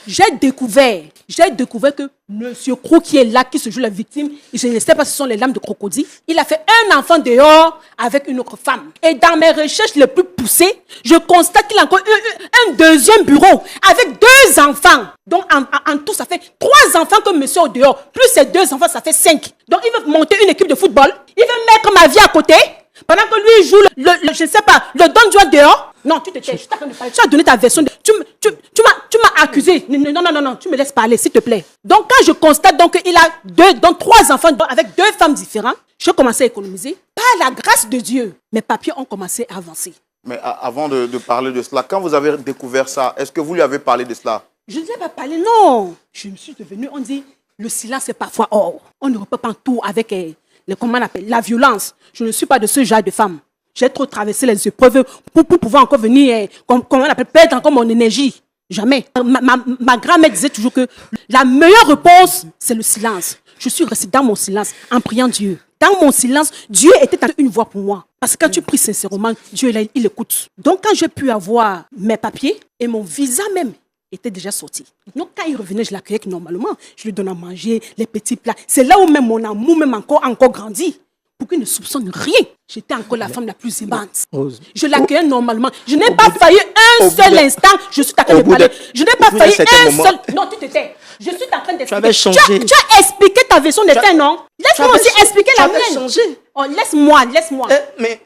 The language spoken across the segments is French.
j'ai découvert que Monsieur Krou qui est là, qui se joue la victime, je ne sais pas si ce sont les lames de crocodile, il a fait un enfant dehors avec une autre femme. Et dans mes recherches les plus poussées, je constate qu'il a encore un deuxième bureau avec 2 enfants. Donc en tout, ça fait 3 enfants que monsieur est dehors. Plus ces 2 enfants, ça fait 5. Donc il veut monter une équipe de football. Il veut mettre ma vie à côté. Pendant que lui joue je ne sais pas, le Don Juan dehors. Non, tu te tais, je t'ai parlé. Tu as donné ta version. Tu m'as accusé. Non, tu me laisses parler, s'il te plaît. Donc, quand je constate qu'il a 3 enfants avec 2 femmes différentes, je commence à économiser. Par la grâce de Dieu, mes papiers ont commencé à avancer. Mais avant de parler de cela, quand vous avez découvert ça, est-ce que vous lui avez parlé de cela? Je ne lui ai pas parlé, non. Je me suis devenue, on dit, le silence est parfois or. On ne repart pas tout avec comment on appelle, la violence. Je ne suis pas de ce genre de femme. J'ai trop traversé les épreuves pour pouvoir encore venir, comment on appelle, perdre encore mon énergie. Jamais. Ma grand-mère disait toujours que la meilleure réponse, c'est le silence. Je suis restée dans mon silence en priant Dieu. Dans mon silence, Dieu était une voix pour moi. Parce que quand tu pries sincèrement, Dieu, il écoute. Donc, quand j'ai pu avoir mes papiers et mon visa même était déjà sorti. Donc, quand il revenait, je l'accueillais normalement. Je lui donnais à manger, les petits plats. C'est là où même mon amour même encore grandit. Pour qu'il ne soupçonne rien. J'étais encore la femme la plus aimante. Je l'accueillais normalement. Je n'ai pas failli un seul instant. Je suis en train de parler. Je n'ai pas failli un seul... Non, tu te tais. Je suis en train d'expliquer. Tu as expliqué ta version des faits, non? Laisse-moi aussi expliquer la mienne. Oh, laisse-moi. Mais...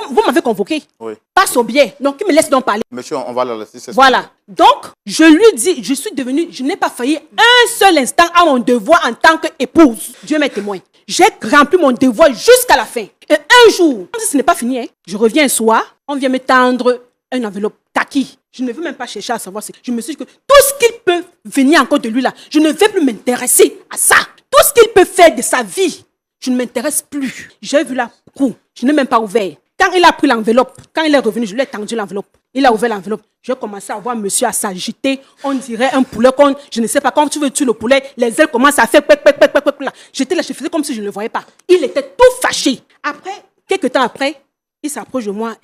Vous m'avez convoqué. Oui. Passe au biais. Donc, il me laisse donc parler. Monsieur, on va la laisser. Voilà. Donc, je lui dis, je n'ai pas failli un seul instant à mon devoir en tant qu'épouse. Dieu m'est témoin. J'ai rempli mon devoir jusqu'à la fin. Et un jour, comme si ce n'est pas fini, je reviens un soir, on vient me tendre une enveloppe kaki. Je ne veux même pas chercher à savoir. Je me suis dit que tout ce qu'il peut venir encore de lui là, je ne vais plus m'intéresser à ça. Tout ce qu'il peut faire de sa vie, je ne m'intéresse plus. J'ai vu la roue, je n'ai même pas ouvert. Quand il a pris l'enveloppe, quand il est revenu, je lui ai tendu l'enveloppe. Il a ouvert l'enveloppe. J'ai commencé à voir monsieur à s'agiter. On dirait un poulet, je ne sais pas, quand tu veux tuer le poulet, les ailes commencent à faire J'étais là, je faisais comme si je ne le voyais pas. Il était tout fâché. Après, quelques temps après, il s'approche de moi,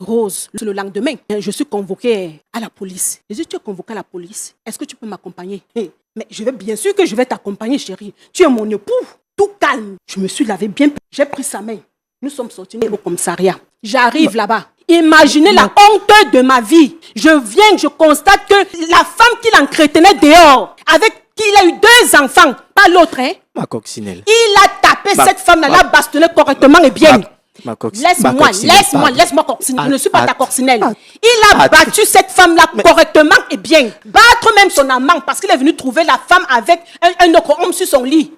Rose, le lendemain. Je suis convoquée à la police. Je dis, tu es convoquée à la police. Est-ce que tu peux m'accompagner? Mais bien sûr que je vais t'accompagner, chérie. Tu es mon époux. Tout calme. Je me suis lavé bien. J'ai pris sa main. Nous sommes sortis au commissariat. J'arrive là-bas. Imaginez la honte de ma vie. Je viens, je constate que la femme qu'il entretenait dehors, avec qui il a eu 2 enfants, pas l'autre, Ma coccinelle. Il a tapé cette femme-là, l'a bastonné correctement et bien. Laisse-moi coccinelle. Je ne suis pas ta coccinelle. Il a battu cette femme-là correctement et bien. Battre même son amant parce qu'il est venu trouver la femme avec un autre homme sur son lit.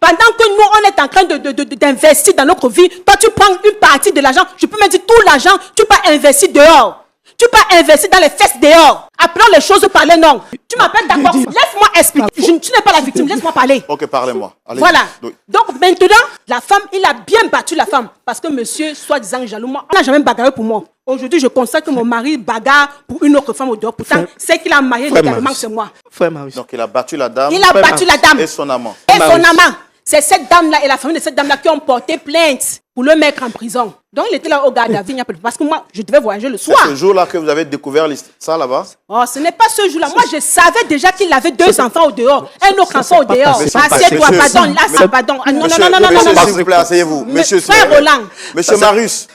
Pendant que nous, on est en train d'investir dans notre vie, toi, tu prends une partie de l'argent. Je peux me dire tout l'argent, tu peux investir dehors. Tu peux investir dans les fesses dehors. Appelons les choses par les noms. Tu m'appelles d'accord. Laisse-moi expliquer. Tu n'es pas la victime. Laisse-moi parler. Ok, parlez-moi. Allez. Voilà. Donc maintenant, la femme, il a bien battu la femme. Parce que monsieur, soi-disant jaloux, moi, on n'a jamais bagarré pour moi. Aujourd'hui, je constate que mon mari bagarre pour une autre femme au dehors. Pourtant, c'est qu'il a marié légalement, c'est moi. Frère Marius. Donc il a battu la dame. Il a battu la dame. Et son amant. Et son amant. C'est cette dame-là et la famille de cette dame-là qui ont porté plainte pour le mettre en prison. Donc il était là au garde à vue. Parce que moi, je devais voyager le soir. C'est ce jour-là que vous avez découvert ça là-bas? Oh, ce n'est pas ce jour-là. Moi, je savais déjà qu'il avait 2 enfants au dehors. Un autre enfant au dehors. Assieds-toi, pardon. Là, ça, pardon. Non. Monsieur, s'il vous plaît, asseyez-vous. Monsieur, frère Roland. Monsieur Marius.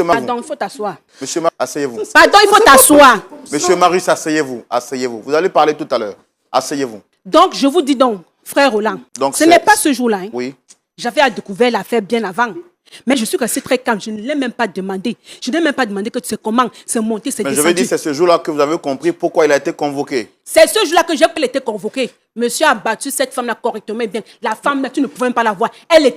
Pardon, il faut t'asseoir. Monsieur Marius, asseyez-vous. Pardon, il faut t'asseoir. Monsieur Marius, asseyez-vous. Asseyez-vous. Vous allez parler tout à l'heure. Asseyez-vous. Donc, je vous dis donc, frère Roland, ce n'est pas ce jour-là. Oui. J'avais découvert l'affaire bien avant. Mais je suis restée très calme. Je ne l'ai même pas demandé. Je n'ai même pas demandé que tu sais comment c'est monté, c'est descendu. Mais je veux dire, c'est ce jour-là que vous avez compris pourquoi il a été convoqué. C'est ce jour-là que j'ai été convoqué. Monsieur a battu cette femme-là correctement bien. La femme-là, tu ne pouvais même pas la voir. Elle était